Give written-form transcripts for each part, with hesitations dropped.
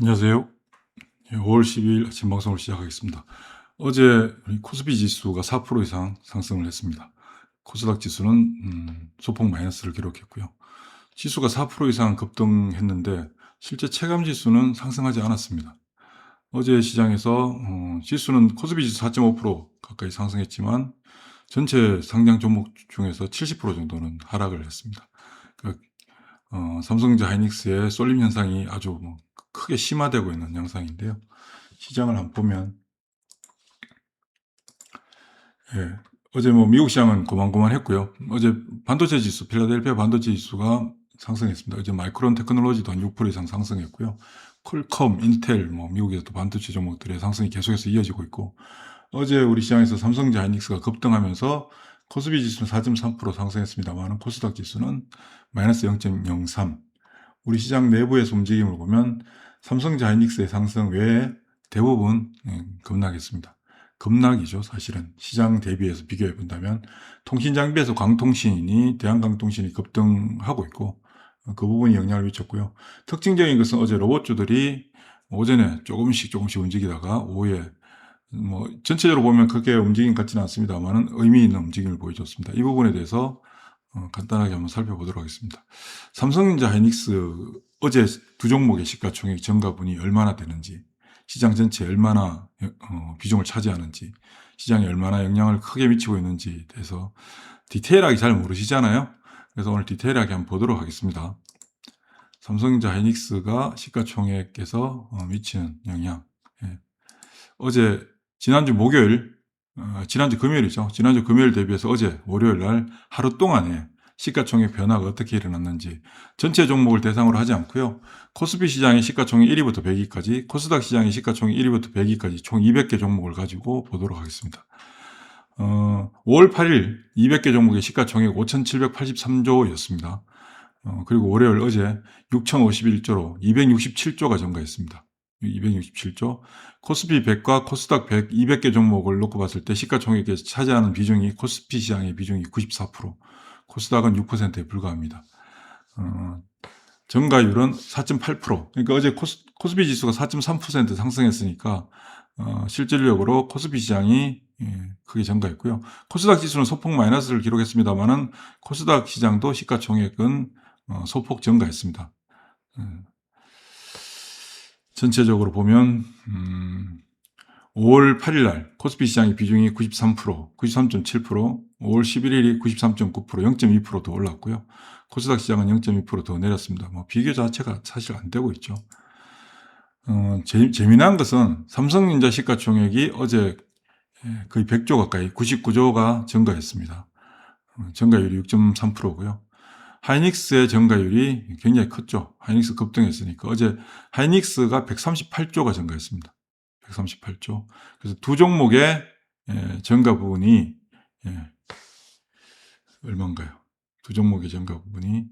안녕하세요. 5월 12일 아침 방송을 시작하겠습니다. 어제 우리 코스피 지수가 4% 이상 상승을 했습니다. 코스닥 지수는 소폭 마이너스를 기록했고요. 지수가 4% 이상 급등했는데 실제 체감 지수는 상승하지 않았습니다. 어제 시장에서 지수는 코스피 지수 4.5% 가까이 상승했지만 전체 상장 종목 중에서 70% 정도는 하락을 했습니다. 그러니까 삼성전자 하이닉스의 쏠림 현상이 아주 크게 심화되고 있는 양상인데요. 시장을 한번 보면, 예, 어제 미국 시장은 고만고만했고요. 어제 반도체 지수, 필라델피아 반도체 지수가 상승했습니다. 어제 마이크론 테크놀로지도 한 6% 이상 상승했고요. 퀄컴, 인텔, 미국에서도 반도체 종목들의 상승이 계속해서 이어지고 있고, 어제 우리 시장에서 삼성전자 하이닉스가 급등하면서 코스피 지수는 4.3% 상승했습니다만 코스닥 지수는 마이너스 0.03. 우리 시장 내부에서 움직임을 보면 삼성전자 하이닉스의 상승 외에 대부분 급락했습니다. 급락이죠. 사실은 시장 대비해서 비교해 본다면 통신장비에서 광통신이 대한광통신이 급등하고 있고 그 부분이 영향을 미쳤고요. 특징적인 것은 어제 로봇주들이 오전에 조금씩 움직이다가 오후에 전체적으로 보면 그렇게 움직임 같지는 않습니다만 의미 있는 움직임을 보여줬습니다. 이 부분에 대해서 간단하게 한번 살펴보도록 하겠습니다. 삼성전자 하이닉스 어제 두 종목의 시가총액 증가분이 얼마나 되는지, 시장 전체에 얼마나 비중을 차지하는지, 시장에 얼마나 영향을 크게 미치고 있는지에 대해서 디테일하게 잘 모르시잖아요. 그래서 오늘 디테일하게 한번 보도록 하겠습니다. 삼성전자 하이닉스가 시가총액에서 미치는 영향. 예. 어제 지난주 목요일, 지난주 금요일이죠. 지난주 금요일 대비해서 어제 월요일 날 하루 동안에 시가총액 변화가 어떻게 일어났는지 전체 종목을 대상으로 하지 않고요. 코스피 시장의 시가총액 1위부터 100위까지, 코스닥 시장의 시가총액 1위부터 100위까지 총 200개 종목을 가지고 보도록 하겠습니다. 5월 8일 200개 종목의 시가총액 5,783조였습니다. 그리고 월요일 어제 6,051조로 267조가 증가했습니다. 267조. 코스피 100과 코스닥 100, 200개 종목을 놓고 봤을 때 시가총액에 차지하는 비중이 코스피 시장의 비중이 94%, 코스닥은 6%에 불과합니다. 증가율은 4.8%. 그러니까 어제 코스피 지수가 4.3% 상승했으니까 실질적으로 코스피 시장이 크게 증가했고요. 코스닥 지수는 소폭 마이너스를 기록했습니다만은 코스닥 시장도 시가총액은 소폭 증가했습니다. 전체적으로 보면 5월 8일 날 코스피 시장의 비중이 93%, 93.7%, 5월 11일이 93.9%, 0.2%더 올랐고요. 코스닥 시장은 0.2%더 내렸습니다. 비교 자체가 사실 안 되고 있죠. 재미난 것은 삼성전자 시가총액이 어제 거의 100조 가까이 99조가 증가했습니다. 증가율이 6.3%고요. 하이닉스의 증가율이 굉장히 컸죠. 하이닉스 급등했으니까. 어제 하이닉스가 138조가 증가했습니다. 138조. 그래서 두 종목의 증가 부분이 얼마인가요? 두 종목의 증가 부분이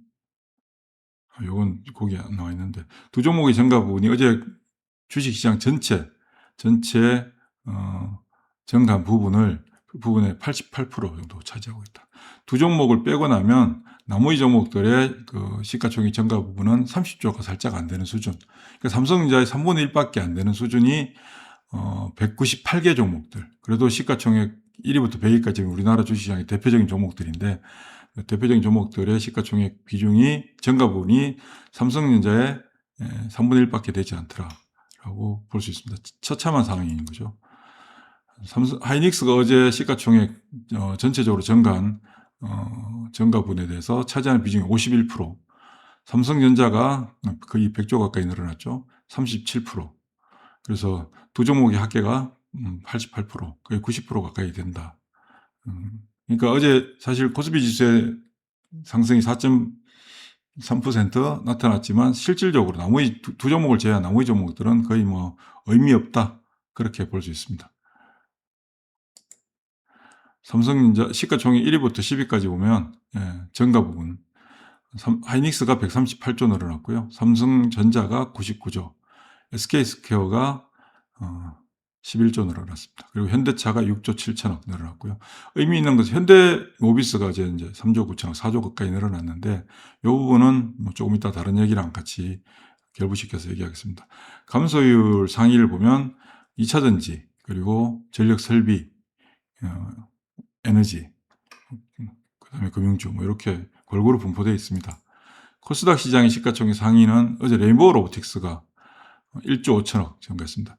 요건 거기 안 나와 있는데 두 종목의 증가 부분이 어제 주식시장 전체 증가 부분의 88% 정도 차지하고 있다. 두 종목을 빼고 나면 나머지 종목들의 그 시가총액 증가 부분은 30조가 살짝 안 되는 수준. 그러니까 삼성전자의 3분의 1밖에 안 되는 수준이 198개 종목들. 그래도 시가총액 1위부터 100위까지 우리나라 주식시장의 대표적인 종목들인데 대표적인 종목들의 시가총액 비중이 증가 부분이 삼성전자의 3분의 1밖에 되지 않더라라고 볼 수 있습니다. 처참한 상황인 거죠. 하이닉스가 어제 시가총액 전체적으로 증가한 증가분에 대해서 차지하는 비중이 51%, 삼성전자가 거의 100조 가까이 늘어났죠. 37%. 그래서 두 종목의 합계가 88%, 거의 90% 가까이 된다. 그러니까 어제 사실 코스피 지수의 상승이 4.3% 나타났지만 실질적으로 나머지 두 종목을 제외한 나머지 종목들은 거의 의미 없다. 그렇게 볼 수 있습니다. 삼성전자 시가총액 1위부터 10위까지 보면 증가 부분 하이닉스가 138조 늘어났고요. 삼성전자가 99조, SK스퀘어가 11조 늘어났습니다. 그리고 현대차가 6조 7천억 늘어났고요. 의미 있는 것은 현대모비스가 이제 3조 9천억, 4조 가까이 늘어났는데 이 부분은 조금 이따 다른 얘기랑 같이 결부시켜서 얘기하겠습니다. 감소율 상위를 보면 2차전지, 그리고 전력설비, 에너지, 그 다음에 금융주, 뭐 이렇게 골고루 분포되어 있습니다. 코스닥 시장의 시가총액 상위는 어제 레인보우 로보틱스가 1조 5천억 증가했습니다.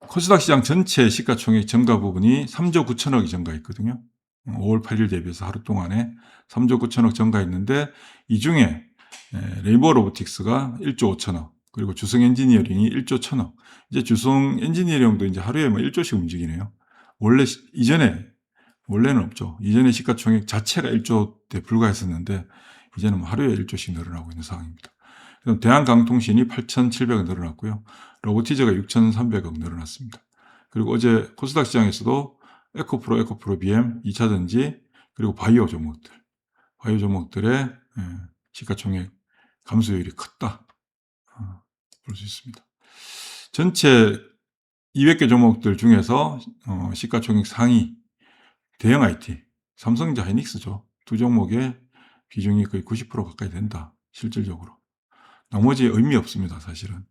코스닥 시장 전체 시가총액 증가 부분이 3조 9천억이 증가했거든요. 5월 8일 대비해서 하루 동안에 3조 9천억 증가했는데, 이 중에 레인보우 로보틱스가 1조 5천억, 그리고 주성 엔지니어링이 1조 1천억. 이제 주성 엔지니어링도 이제 하루에 뭐 1조씩 움직이네요. 원래는 없죠. 이전에 시가총액 자체가 1조대 불과했었는데, 이제는 뭐 하루에 1조씩 늘어나고 있는 상황입니다. 그럼 대한강통신이 8,700억 늘어났고요. 로보티즈가 6,300억 늘어났습니다. 그리고 어제 코스닥 시장에서도 에코프로 BM, 2차전지, 그리고 바이오 종목들의 시가총액 감소율이 컸다 볼 수 있습니다. 전체 200개 종목들 중에서 시가총액 상위 대형 IT, 삼성전자, 하이닉스죠. 두 종목의 비중이 거의 90% 가까이 된다. 실질적으로. 나머지 의미 없습니다. 사실은.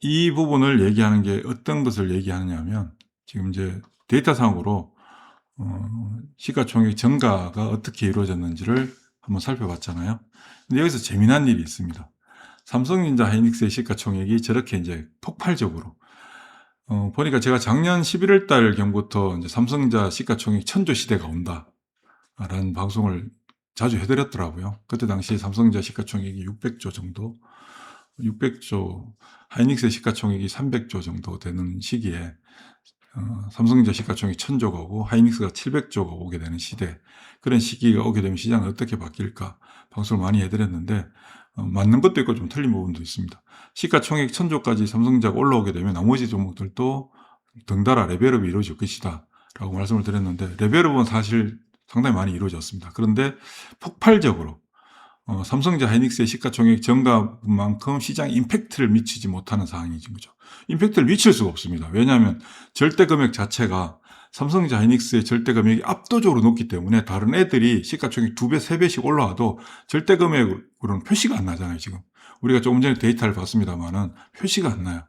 이 부분을 얘기하는 게 어떤 것을 얘기하느냐 하면, 지금 이제 데이터상으로 시가총액 증가가 어떻게 이루어졌는지를 한번 살펴봤잖아요. 근데 여기서 재미난 일이 있습니다. 삼성전자, 하이닉스의 시가총액이 저렇게 이제 폭발적으로 보니까 제가 작년 11월 달 경부터 이제 삼성전자 시가총액 1000조 시대가 온다라는 방송을 자주 해드렸더라고요. 그때 당시 삼성전자 시가총액이 600조 정도, 600조, 하이닉스의 시가총액이 300조 정도 되는 시기에 삼성전자 시가총액 1000조가 오고 하이닉스가 700조가 오게 되는 시대, 그런 시기가 오게 되면 시장은 어떻게 바뀔까 방송을 많이 해드렸는데, 맞는 것도 있고 좀 틀린 부분도 있습니다. 시가총액 1000조까지 삼성전자가 올라오게 되면 나머지 종목들도 덩달아 레벨업이 이루어질 것이다 라고 말씀을 드렸는데, 레벨업은 사실 상당히 많이 이루어졌습니다. 그런데 폭발적으로 삼성전자, 하이닉스의 시가총액 증가만큼 시장에 임팩트를 미치지 못하는 상황인 거죠. 임팩트를 미칠 수가 없습니다. 왜냐하면 절대 금액 자체가 삼성전자, 하이닉스의 절대 금액이 압도적으로 높기 때문에 다른 애들이 시가총액 2배, 3배씩 올라와도 절대 금액으로는 표시가 안 나잖아요. 지금 우리가 조금 전에 데이터를 봤습니다만은 표시가 안 나요.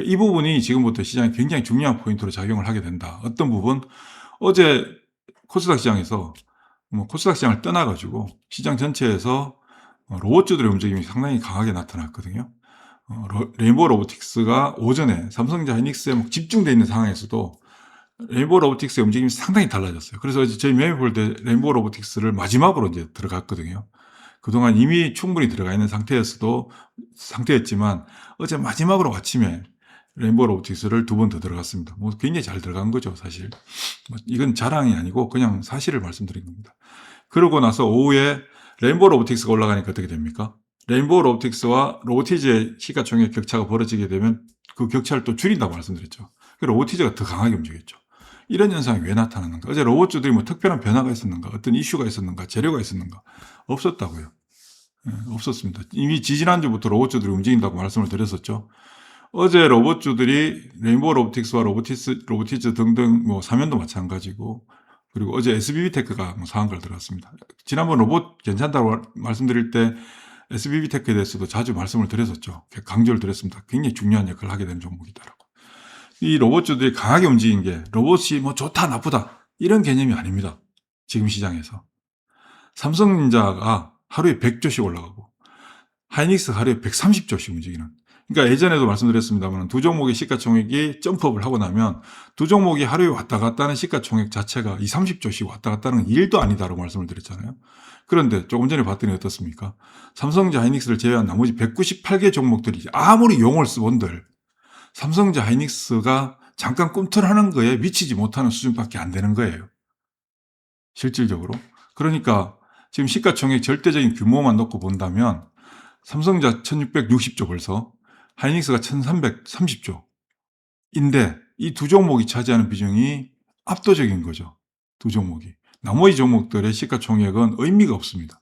이 부분이 지금부터 시장에 굉장히 중요한 포인트로 작용을 하게 된다. 어떤 부분? 어제 코스닥 시장에서 코스닥 시장을 떠나가지고 시장 전체에서 로봇주들의 움직임이 상당히 강하게 나타났거든요. 레인보우 로보틱스가 오전에 삼성전자, 하이닉스에 집중되어 있는 상황에서도 레인보우 로보틱스의 움직임이 상당히 달라졌어요. 그래서 저희 매매 볼 때 레인보우 로보틱스를 마지막으로 이제 들어갔거든요. 그동안 이미 충분히 들어가 있는 상태였지만 어제 마지막으로 아침에 레인보우 로보틱스를 2번 더 들어갔습니다. 굉장히 잘 들어간 거죠, 사실. 이건 자랑이 아니고 그냥 사실을 말씀드린 겁니다. 그러고 나서 오후에 레인보우 로보틱스가 올라가니까 어떻게 됩니까? 레인보우 로보틱스와 로보티즈의 시가총액 격차가 벌어지게 되면 그 격차를 또 줄인다고 말씀드렸죠. 로보티즈가 더 강하게 움직였죠. 이런 현상이 왜 나타나는가? 어제 로봇주들이 특별한 변화가 있었는가? 어떤 이슈가 있었는가? 재료가 있었는가? 없었다고요. 없었습니다. 이미 지지난주부터 로봇주들이 움직인다고 말씀을 드렸었죠. 어제 로봇주들이 레인보우 로보틱스와 로보티즈 등등 사면도 마찬가지고, 그리고 어제 SBB테크가 상한가를 들어갔습니다. 지난번 로봇 괜찮다고 말씀드릴 때 SBB테크에 대해서도 자주 말씀을 드렸었죠. 강조를 드렸습니다. 굉장히 중요한 역할을 하게 되는 종목이다라고. 이 로봇주들이 강하게 움직인 게 로봇이 좋다 나쁘다 이런 개념이 아닙니다. 지금 시장에서 삼성전자가 하루에 100조씩 올라가고 하이닉스 하루에 130조씩 움직이는, 그러니까 예전에도 말씀드렸습니다만 두 종목의 시가총액이 점프업을 하고 나면 두 종목이 하루에 왔다 갔다 하는 시가총액 자체가 20, 30조씩 왔다 갔다 하는 일도 아니다라고 말씀을 드렸잖아요. 그런데 조금 전에 봤더니 어떻습니까? 삼성전자, 하이닉스를 제외한 나머지 198개 종목들이 아무리 용을 써본들 삼성전자, 하이닉스가 잠깐 꿈틀하는 거에 미치지 못하는 수준밖에 안 되는 거예요. 실질적으로. 그러니까 지금 시가총액 절대적인 규모만 놓고 본다면 삼성전자 1660조 벌써, 하이닉스가 1330조 인데 이 두 종목이 차지하는 비중이 압도적인 거죠. 두 종목이. 나머지 종목들의 시가총액은 의미가 없습니다.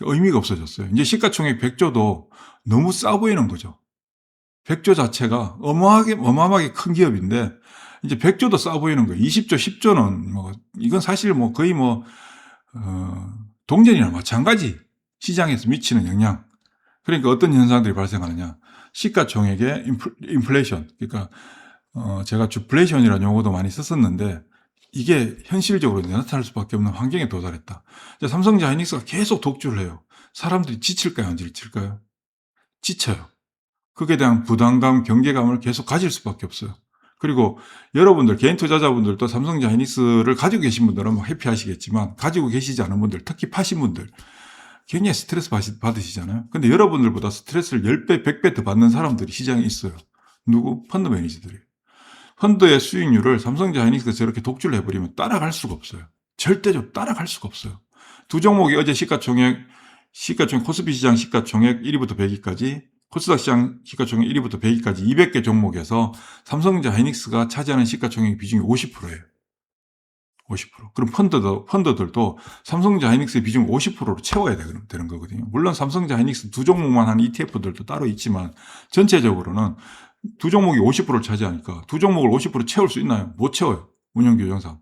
의미가 없어졌어요. 이제 시가총액 100조도 너무 싸 보이는 거죠. 100조 자체가 어마어마하게 큰 기업인데 이제 100조도 싸 보이는 거예요. 20조, 10조는 이건 사실 거의 동전이나 마찬가지 시장에서 미치는 영향. 그러니까 어떤 현상들이 발생하느냐. 시가총액의 인플레이션. 그러니까 제가 주플레이션이라는 용어도 많이 썼었는데 이게 현실적으로 나타날 수밖에 없는 환경에 도달했다. 삼성전자 하이닉스가 계속 독주를 해요. 사람들이 지칠까요? 안 지칠까요? 지쳐요. 그에 대한 부담감, 경계감을 계속 가질 수밖에 없어요. 그리고 여러분들, 개인 투자자분들도 삼성전자 하이닉스를 가지고 계신 분들은 뭐 해피하시겠지만 가지고 계시지 않은 분들, 특히 파신 분들 굉장히 스트레스 받으시잖아요. 근데 여러분들보다 스트레스를 10배, 100배 더 받는 사람들이 시장에 있어요. 누구? 펀드 매니저들이. 펀드의 수익률을 삼성전자 하이닉스가 저렇게 독주를 해버리면 따라갈 수가 없어요. 절대적으로 따라갈 수가 없어요. 두 종목이 어제 시가총액 코스피 시장 시가총액 1위부터 100위까지, 코스닥 시장 시가총액 1위부터 100위까지 200개 종목에서 삼성전자 하이닉스가 차지하는 시가총액 비중이 50%예요. 50%. 그럼 펀드들도 삼성전자 하이닉스의 비중 50%로 채워야 되는 거거든요. 물론 삼성전자 하이닉스 두 종목만 하는 ETF들도 따로 있지만 전체적으로는 두 종목이 50%를 차지하니까 두 종목을 50% 채울 수 있나요? 못 채워요. 운영 규정상.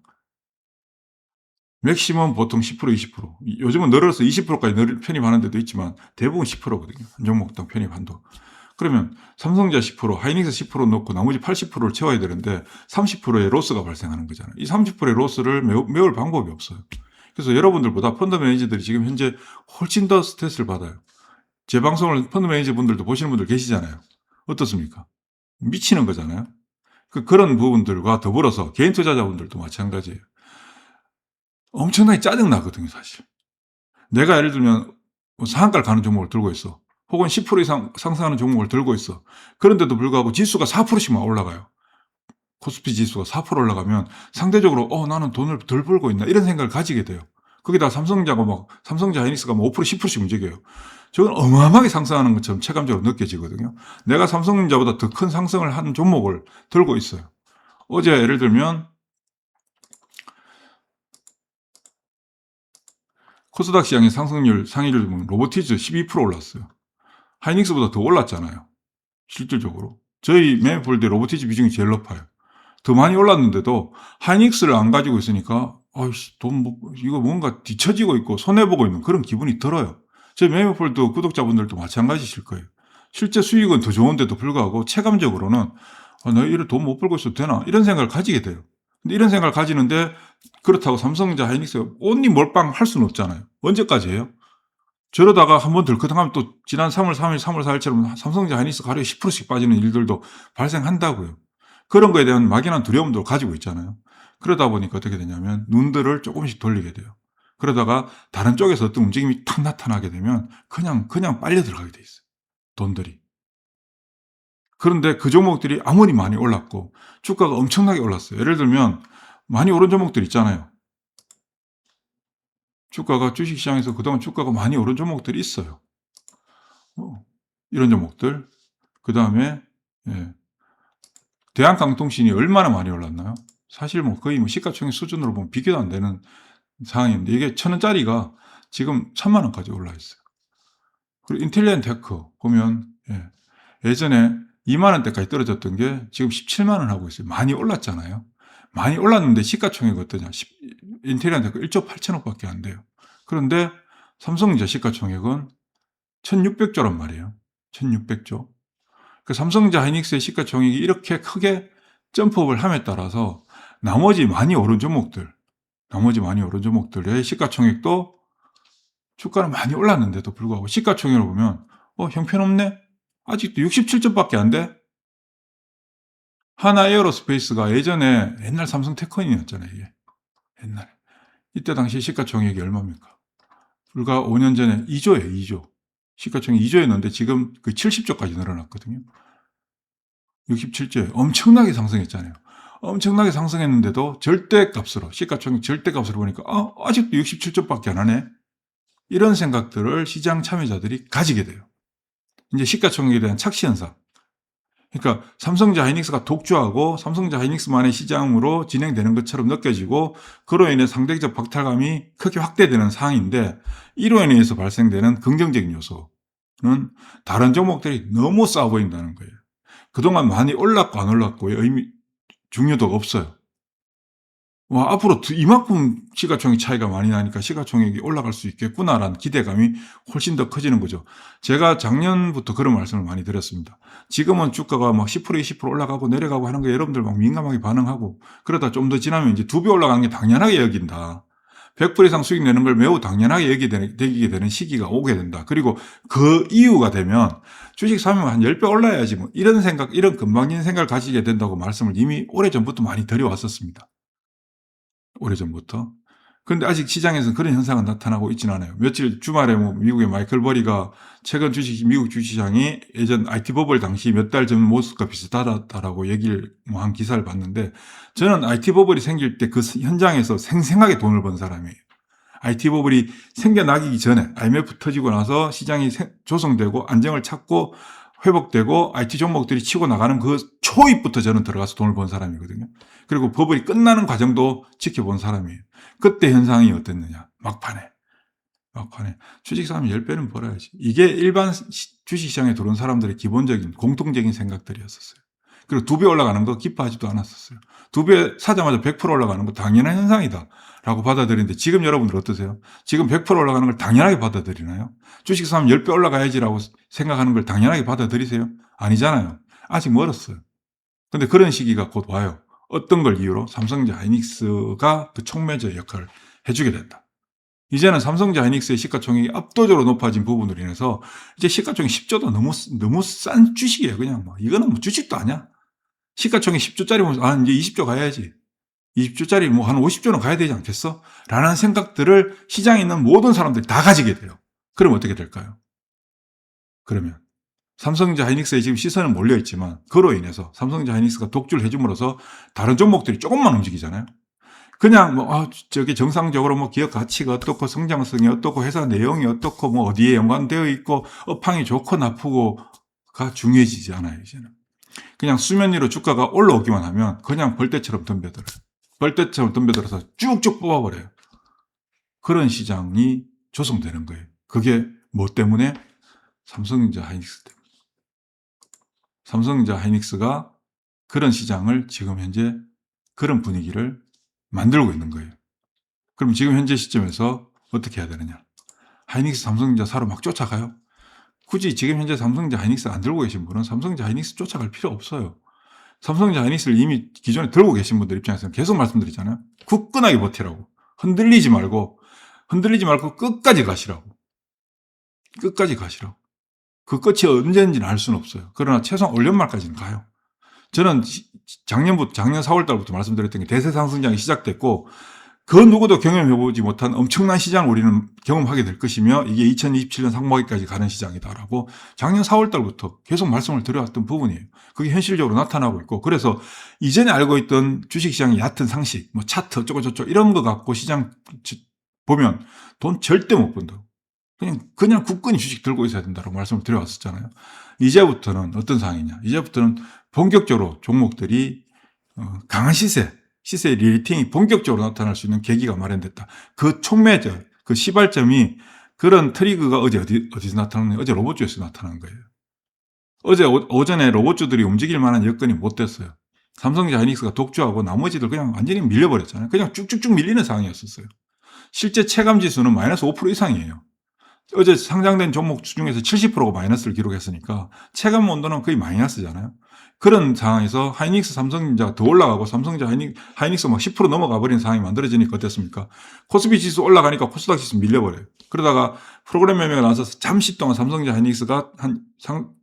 맥시멈 보통 10%, 20%. 요즘은 늘어서 20%까지 편입하는 데도 있지만 대부분 10%거든요. 한 종목당 편입 한도. 그러면 삼성전자 10%, 하이닉스 10% 넣고 나머지 80%를 채워야 되는데 30%의 로스가 발생하는 거잖아요. 이 30%의 로스를 메울 방법이 없어요. 그래서 여러분들보다 펀드 매니저들이 지금 현재 훨씬 더 스트레스를 받아요. 제 방송을 펀드 매니저 분들도 보시는 분들 계시잖아요. 어떻습니까? 미치는 거잖아요. 그런 부분들과 더불어서 개인 투자자분들도 마찬가지예요. 엄청나게 짜증나거든요, 사실. 내가 예를 들면 상한가를 가는 종목을 들고 있어. 혹은 10% 이상 상승하는 종목을 들고 있어. 그런데도 불구하고 지수가 4%씩만 올라가요. 코스피 지수가 4% 올라가면 상대적으로 나는 돈을 덜 벌고 있나 이런 생각을 가지게 돼요. 거기다 삼성전자 하이닉스가 5% 10%씩 움직여요. 저건 어마어마하게 상승하는 것처럼 체감적으로 느껴지거든요. 내가 삼성전자보다 더 큰 상승을 한 종목을 들고 있어요. 어제 예를 들면 코스닥 시장의 상승률 상위를 보면 로보티즈 12% 올랐어요. 하이닉스보다 더 올랐잖아요. 실질적으로. 저희 매매폴드에 로보티즈 비중이 제일 높아요. 더 많이 올랐는데도 하이닉스를 안 가지고 있으니까 이거 뭔가 뒤처지고 있고 손해보고 있는 그런 기분이 들어요. 저희 매매폴드 구독자분들도 마찬가지실 거예요. 실제 수익은 더 좋은데도 불구하고 체감적으로는 나 이래 돈 못 벌고 있어도 되나 이런 생각을 가지게 돼요. 근데 이런 생각을 가지는데 그렇다고 삼성전자 하이닉스가 온리 몰빵 할 수는 없잖아요. 언제까지 해요? 저러다가 한번 들커덩하면 또 지난 3월 3일, 3월 4일처럼 삼성전자 하이닉스 가격이 10%씩 빠지는 일들도 발생한다고요. 그런 거에 대한 막연한 두려움도 가지고 있잖아요. 그러다 보니까 어떻게 되냐면 눈들을 조금씩 돌리게 돼요. 그러다가 다른 쪽에서 어떤 움직임이 탁 나타나게 되면 그냥 빨려 들어가게 돼 있어요. 돈들이. 그런데 그 종목들이 아무리 많이 올랐고 주가가 엄청나게 올랐어요. 예를 들면 많이 오른 종목들 있잖아요. 주식시장에서 그동안 주가가 많이 오른 종목들이 있어요. 이런 종목들. 그 다음에 대한강통신이 얼마나 많이 올랐나요? 사실 거의 시가총액 수준으로 보면 비교도 안 되는 상황인데 이게 1,000원짜리가 지금 1,000만원까지 올라 있어요. 그리고 인텔리언테크 보면 예전에 2만원대까지 떨어졌던 게 지금 17만원 하고 있어요. 많이 올랐잖아요. 많이 올랐는데 시가총액 어떠냐? 인텔리언테크 1조 8천억밖에 안 돼요. 그런데 삼성전자 시가총액은 1,600조란 말이에요. 1,600조. 그 삼성전자 하이닉스의 시가총액이 이렇게 크게 점프업을 함에 따라서 나머지 많이 오른 종목들의 시가총액도 주가는 많이 올랐는데도 불구하고 시가총액을 보면 형편없네? 아직도 67점밖에 안 돼? 하나에어로스페이스가 예전에 옛날 삼성테크인이었잖아요. 이게 옛날에. 이때 당시 시가총액이 얼마입니까? 불과 5년 전에 2조예요. 2조. 시가총액 2조였는데 지금 그 70조까지 늘어났거든요. 67조에 엄청나게 상승했잖아요. 엄청나게 상승했는데도 시가총액 절대값으로 보니까 아직도 67조밖에 안 하네. 이런 생각들을 시장 참여자들이 가지게 돼요. 이제 시가총액에 대한 착시현상. 그러니까 삼성전자 하이닉스가 독주하고 삼성전자 하이닉스만의 시장으로 진행되는 것처럼 느껴지고 그로 인해 상대적 박탈감이 크게 확대되는 상황인데 이로 인해서 발생되는 긍정적인 요소는 다른 종목들이 너무 싸 보인다는 거예요. 그동안 많이 올랐고 안 올랐고의 중요도가 없어요. 와, 앞으로 이만큼 시가총액 차이가 많이 나니까 '시가총액이 올라갈 수 있겠구나.'라는 기대감이 훨씬 더 커지는 거죠. 제가 작년부터 그런 말씀을 많이 드렸습니다. 지금은 주가가 막 10% 20% 올라가고 내려가고 하는 거에 여러분들 막 민감하게 반응하고, 그러다 좀 더 지나면 이제 2배 올라가는 게 당연하게 여긴다. 100% 이상 수익 내는 걸 매우 당연하게 여기게 되는 시기가 오게 된다. 그리고 그 이유가 되면 주식 사면 한 10배 올라야지 뭐, 이런 생각, 이런 금방진 생각을 가지게 된다고 말씀을 이미 오래전부터 많이 드려왔었습니다. 오래전부터. 그런데 아직 시장에서는 그런 현상은 나타나고 있지는 않아요. 며칠 주말에 뭐 미국의 마이클 버리가 최근 미국 주식시장이 예전 IT 버블 당시 몇 달 전 모습과 비슷하다라고 얘기를 뭐 한 기사를 봤는데, 저는 IT 버블이 생길 때 그 현장에서 생생하게 돈을 번 사람이에요. IT 버블이 생겨나기 전에 IMF 터지고 나서 시장이 조성되고 안정을 찾고 회복되고 IT 종목들이 치고 나가는 그 초입부터 저는 들어가서 돈을 번 사람이거든요. 그리고 버블이 끝나는 과정도 지켜본 사람이에요. 그때 현상이 어땠느냐. 막판에 주식 사면 10배는 벌어야지. 이게 일반 주식시장에 들어온 사람들의 기본적인 공통적인 생각들이었었어요. 그리고 2배 올라가는 거 기뻐하지도 않았었어요. 2배 사자마자 100% 올라가는 거 당연한 현상이다 라고 받아들이는데, 지금 여러분들 어떠세요? 지금 100% 올라가는 걸 당연하게 받아들이나요? 주식 사면 10배 올라가야지라고 생각하는 걸 당연하게 받아들이세요? 아니잖아요. 아직 멀었어요. 근데 그런 시기가 곧 와요. 어떤 걸 이유로? 삼성전자 하이닉스가 그 촉매제 역할을 해주게 된다. 이제는 삼성전자 하이닉스의 시가총액이 압도적으로 높아진 부분으로 인해서 이제 시가총액 10조도 너무 싼 주식이에요. 그냥 뭐 이거는 뭐 주식도 아니야. 시가총액 10조짜리면 이제 20조 가야지. 20조짜리 뭐 한 50조는 가야 되지 않겠어? 라는 생각들을 시장에 있는 모든 사람들이 다 가지게 돼요. 그럼 어떻게 될까요? 그러면 삼성전자 하이닉스에 지금 시선은 몰려 있지만, 그로 인해서 삼성전자 하이닉스가 독주를 해줌으로써 다른 종목들이 조금만 움직이잖아요. 그냥 뭐 저기 정상적으로 뭐 기업 가치가 어떻고 성장성이 어떻고 회사 내용이 어떻고 뭐 어디에 연관되어 있고 업황이 좋고 나쁘고가 중요해지지 않아요. 이제는 그냥 수면 위로 주가가 올라오기만 하면 그냥 벌떼처럼 덤벼들어요. 벌떼처럼 덤벼들어서 쭉쭉 뽑아버려요. 그런 시장이 조성되는 거예요. 그게 뭐 때문에? 삼성전자 하이닉스 때문에. 삼성전자 하이닉스가 그런 시장을 지금 현재 그런 분위기를 만들고 있는 거예요. 그럼 지금 현재 시점에서 어떻게 해야 되느냐? 하이닉스 삼성전자 사러 막 쫓아가요? 굳이 지금 현재 삼성전자 하이닉스 안 들고 계신 분은 삼성전자 하이닉스 쫓아갈 필요 없어요. 삼성전자 하이닉스를 이미 기존에 들고 계신 분들 입장에서는 계속 말씀드리잖아요. 굳건하게 버티라고. 흔들리지 말고 끝까지 가시라고. 끝까지 가시라고. 그 끝이 언제인지는 알 수는 없어요. 그러나 최소한 올 연말까지는 가요. 저는 작년 4월 달부터 말씀드렸던 게 대세 상승장이 시작됐고, 그 누구도 경험해보지 못한 엄청난 시장을 우리는 경험하게 될 것이며, 이게 2027년 상반기까지 가는 시장이다라고 작년 4월 달부터 계속 말씀을 드려왔던 부분이에요. 그게 현실적으로 나타나고 있고, 그래서 이전에 알고 있던 주식시장의 얕은 상식, 뭐 차트 어쩌고저쩌고 이런 거 갖고 시장 보면 돈 절대 못 번다고. 그냥 굳건히 주식 들고 있어야 된다고 말씀을 드려왔었잖아요. 이제부터는 어떤 상황이냐. 이제부터는 본격적으로 종목들이 강한 시세의 리리팅이 본격적으로 나타날 수 있는 계기가 마련됐다. 그 촉매절, 그 시발점이, 그런 트리거가 어디서 나타났냐. 어제 로봇주에서 나타난 거예요. 어제 오전에 로봇주들이 움직일 만한 여건이 못 됐어요. 삼성전자 하이닉스가 독주하고 나머지들 그냥 완전히 밀려버렸잖아요. 그냥 쭉쭉쭉 밀리는 상황이었었어요. 실제 체감지수는 마이너스 5% 이상이에요. 어제 상장된 종목 중에서 70%가 마이너스를 기록했으니까 체감 온도는 거의 마이너스잖아요. 그런 상황에서 하이닉스 삼성전자가 더 올라가고 삼성전자 하이닉스 막 10% 넘어가 버리는 상황이 만들어지니까 어땠습니까? 코스피 지수 올라가니까 코스닥 지수 밀려버려요. 그러다가 프로그램 매매가 나서 잠시 동안 삼성전자 하이닉스가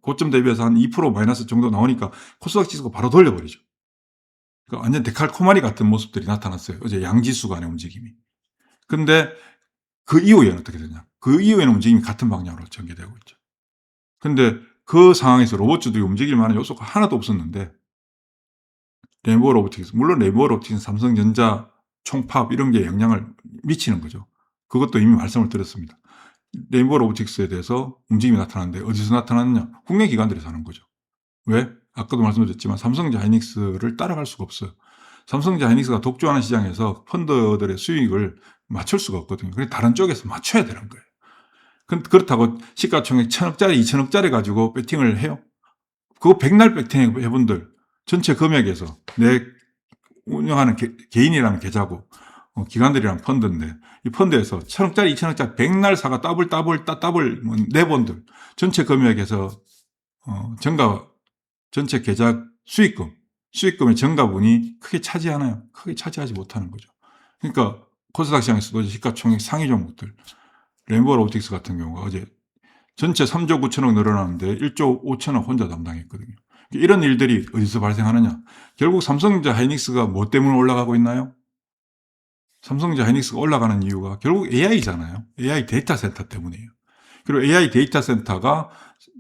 고점 대비해서 한 2% 마이너스 정도 나오니까 코스닥 지수가 바로 돌려버리죠. 그러니까 완전 데칼코마니 같은 모습들이 나타났어요. 어제 양지수 간의 움직임이. 근데 그 이후에는 어떻게 되냐? 그 이후에는 움직임이 같은 방향으로 전개되고 있죠. 근데 그 상황에서 로봇주들이 움직일 만한 요소가 하나도 없었는데, 레인보우 로보틱스, 물론 레인보우 로보틱스는 삼성전자 총팝 이런 게 영향을 미치는 거죠. 그것도 이미 말씀을 드렸습니다. 레인보우 로보틱스에 대해서 움직임이 나타나는데 어디서 나타났느냐? 국내 기관들에서 하는 거죠. 왜? 아까도 말씀드렸지만 삼성전자 하이닉스를 따라갈 수가 없어요. 삼성전자 하이닉스가 독주하는 시장에서 펀드들의 수익을 맞출 수가 없거든요. 그래서 다른 쪽에서 맞춰야 되는 거예요. 그렇다고 시가총액 1000억짜리, 2000억짜리 가지고 배팅을 해요? 그거 백날 배팅 해분들 전체 금액에서 내 운영하는 개인이라는 계좌고 기관들이랑 펀드인데 이 펀드에서 1,000원짜리 2,000원짜리 백날 사가 더블 뭐 4번들 전체 금액에서 정가 전체 계좌 수익금의 정가분이 크게 차지하나요? 크게 차지하지 못하는 거죠. 그러니까 코스닥 시장에서도 시가총액 상위 종목들 레인보우 로보틱스 같은 경우가 어제 전체 3조 9천억 늘어나는데 1조 5천억 혼자 담당했거든요. 이런 일들이 어디서 발생하느냐? 결국 삼성전자 하이닉스가 뭐 때문에 올라가고 있나요? 삼성전자 하이닉스가 올라가는 이유가 결국 AI잖아요. AI 데이터 센터 때문이에요. 그리고 AI 데이터 센터가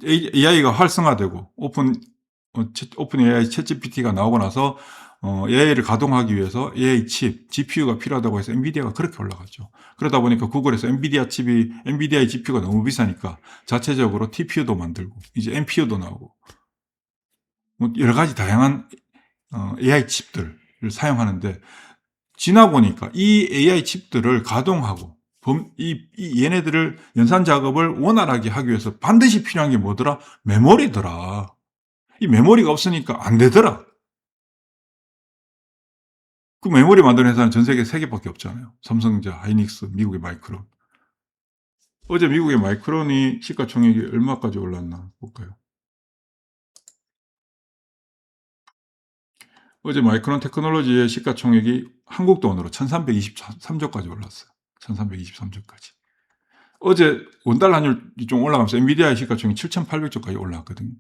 AI가 활성화되고 오픈 AI 챗GPT가 나오고 나서 AI를 가동하기 위해서 AI 칩, GPU가 필요하다고 해서 엔비디아가 그렇게 올라갔죠. 그러다 보니까 구글에서 엔비디아의 GPU가 너무 비싸니까 자체적으로 TPU도 만들고 이제 NPU도 나오고 뭐 여러 가지 다양한 AI 칩들을 사용하는데 지나 보니까 이 AI 칩들을 가동하고 얘네들을 연산 작업을 원활하게 하기 위해서 반드시 필요한 게 뭐더라? 메모리더라. 이 메모리가 없으니까 안 되더라. 그 메모리 만드는 회사는 전 세계 3개밖에 없잖아요. 삼성전자, 하이닉스, 미국의 마이크론. 어제 미국의 마이크론이 시가총액이 얼마까지 올랐나 볼까요? 어제 마이크론 테크놀로지의 시가총액이 한국 돈으로 1323조까지 올랐어요. 1323조까지. 어제 원달러 환율이 좀 올라가면서 엔비디아의 시가총액이 7800조까지 올라갔거든요.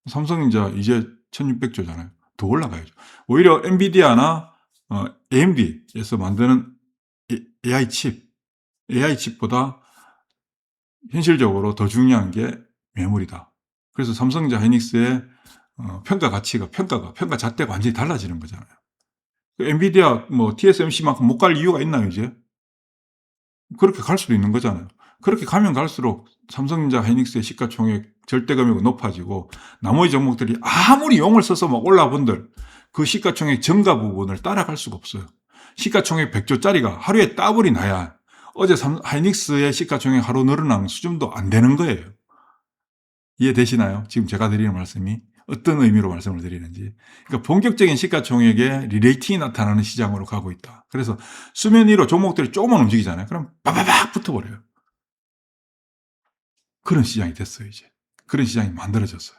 삼성전자 이제 1600조잖아요. 더 올라가야죠. 오히려 엔비디아나 AMD에서 만드는 AI 칩보다 현실적으로 더 중요한 게 메모리다. 그래서 삼성전자 하이닉스의 평가 잣대가 완전히 달라지는 거잖아요. 엔비디아 TSMC만큼 못 갈 이유가 있나요, 이제? 그렇게 갈 수도 있는 거잖아요. 그렇게 가면 갈수록 삼성전자 하이닉스의 시가총액 절대 금액은 높아지고 나머지 종목들이 아무리 용을 써서 막 올라본들 그 시가총액 증가 부분을 따라갈 수가 없어요. 시가총액 100조짜리가 하루에 더블이 나야 어제 하이닉스의 시가총액 하루 늘어나는 수준도 안 되는 거예요. 이해되시나요? 지금 제가 드리는 말씀이 어떤 의미로 말씀을 드리는지. 그러니까 본격적인 시가총액의 리레이팅이 나타나는 시장으로 가고 있다. 그래서 수면 위로 종목들이 조금만 움직이잖아요. 그럼 빠바박 붙어버려요. 그런 시장이 됐어요, 이제. 그런 시장이 만들어졌어요.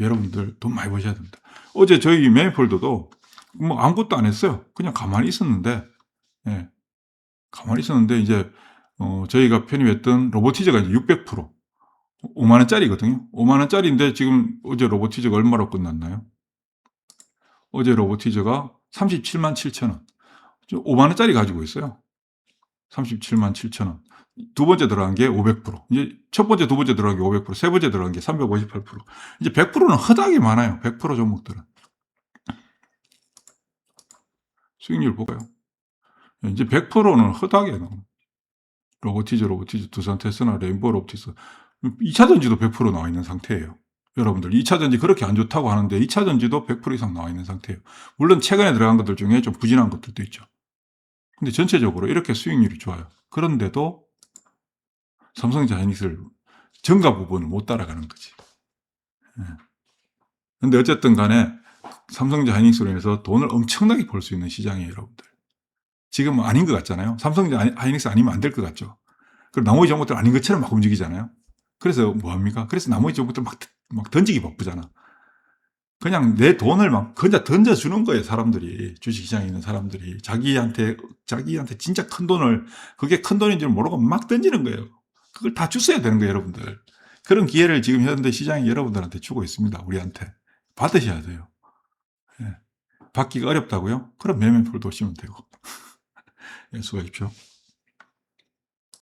여러분들 돈 많이 버셔야 됩니다. 어제 저희 매매폴더도 뭐 아무것도 안 했어요. 그냥 가만히 있었는데, 예. 가만히 있었는데, 이제, 저희가 편입했던 로보티즈가 이제 600%. 5만원짜리거든요. 5만원짜리인데 지금 어제 로보티즈가 얼마로 끝났나요? 어제 로보티즈가 37만 7천원. 5만원짜리 가지고 있어요. 37만 7천원. 두 번째 들어간 게 500%. 이제 첫 번째, 두 번째 들어간 게 500%, 세 번째 들어간 게 358%. 이제 100%는 허다하게 많아요. 100% 종목들은. 수익률 볼까요? 이제 100%는 허다하게 나옵니다. 로보티즈, 두산 테스나, 레인보우 로보틱스. 2차 전지도 100% 나와 있는 상태예요. 여러분들 2차 전지 그렇게 안 좋다고 하는데 2차 전지도 100% 이상 나와 있는 상태예요. 물론 최근에 들어간 것들 중에 좀 부진한 것들도 있죠. 근데 전체적으로 이렇게 수익률이 좋아요. 그런데도 삼성전자 하이닉스를 정가 부분을 못 따라가는 거지. 근데 어쨌든 간에 삼성전자 하이닉스로 인해서 돈을 엄청나게 벌 수 있는 시장이에요, 여러분들. 지금 아닌 것 같잖아요. 삼성전자 하이닉스 아니면 안 될 것 같죠. 그리고 나머지 종목들 아닌 것처럼 막 움직이잖아요. 그래서 뭐합니까? 그래서 나머지 종목들 막 던지기 바쁘잖아. 그냥 내 돈을 막 그냥 던져주는 거예요, 사람들이. 주식시장에 있는 사람들이. 자기한테 진짜 큰 돈을, 그게 큰 돈인 줄 모르고 막 던지는 거예요. 그걸 다 주셔야 되는 거예요, 여러분들. 그런 기회를 지금 현대 시장이 여러분들한테 주고 있습니다, 우리한테. 받으셔야 돼요. 예. 받기가 어렵다고요? 그럼 매매풀 도시면 되고. 예, 수고하십시오.